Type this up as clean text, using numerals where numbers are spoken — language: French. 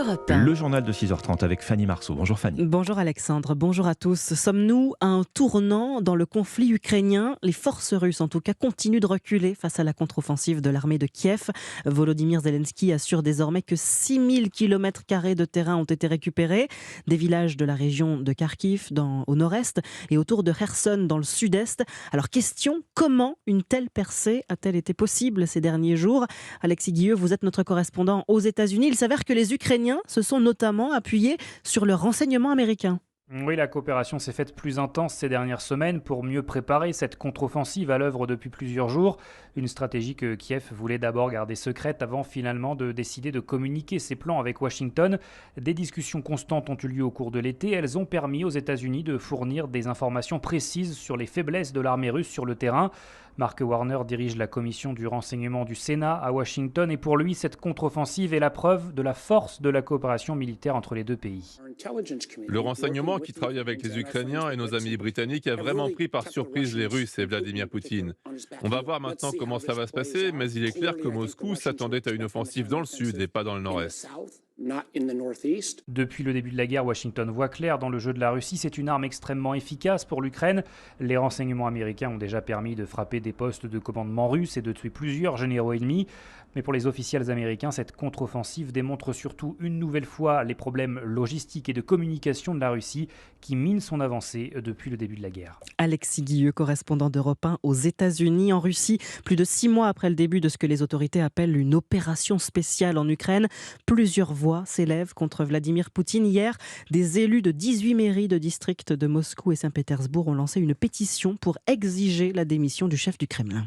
Europe 1. Le journal de 6h30 avec Fanny Marceau. Bonjour Fanny. Bonjour Alexandre, bonjour à tous. Sommes-nous à un tournant dans le conflit ukrainien ? Les forces russes, en tout cas, continuent de reculer face à la contre-offensive de l'armée de Kiev. Volodymyr Zelensky assure désormais que 6000 km² de terrain ont été récupérés. Des villages de la région de Kharkiv au nord-est et autour de Kherson dans le sud-est. Alors question, comment une telle percée a-t-elle été possible ces derniers jours ? Alexis Guilleux, vous êtes notre correspondant aux États-Unis. Il s'avère que les Ukrainiens se sont notamment appuyés sur le renseignement américain. Oui, la coopération s'est faite plus intense ces dernières semaines pour mieux préparer cette contre-offensive à l'œuvre depuis plusieurs jours. Une stratégie que Kiev voulait d'abord garder secrète avant finalement de décider de communiquer ses plans avec Washington. Des discussions constantes ont eu lieu au cours de l'été. Elles ont permis aux États-Unis de fournir des informations précises sur les faiblesses de l'armée russe sur le terrain. Mark Warner dirige la commission du renseignement du Sénat à Washington et pour lui, cette contre-offensive est la preuve de la force de la coopération militaire entre les deux pays. Le renseignement qui travaille avec les Ukrainiens et nos amis britanniques a vraiment pris par surprise les Russes et Vladimir Poutine. On va voir maintenant comment ça va se passer, mais il est clair que Moscou s'attendait à une offensive dans le sud et pas dans le nord-est. Depuis le début de la guerre, Washington voit clair dans le jeu de la Russie. C'est une arme extrêmement efficace pour l'Ukraine. Les renseignements américains ont déjà permis de frapper des postes de commandement russes et de tuer plusieurs généraux ennemis. Mais pour les officiels américains, cette contre-offensive démontre surtout une nouvelle fois les problèmes logistiques et de communication de la Russie qui minent son avancée depuis le début de la guerre. Alexis Guilleux, correspondant d'Europe 1 aux États-Unis. En Russie, plus de 6 mois après le début de ce que les autorités appellent une opération spéciale en Ukraine, plusieurs voix s'élèvent contre Vladimir Poutine. Hier, des élus de 18 mairies de districts de Moscou et Saint-Pétersbourg ont lancé une pétition pour exiger la démission du chef du Kremlin.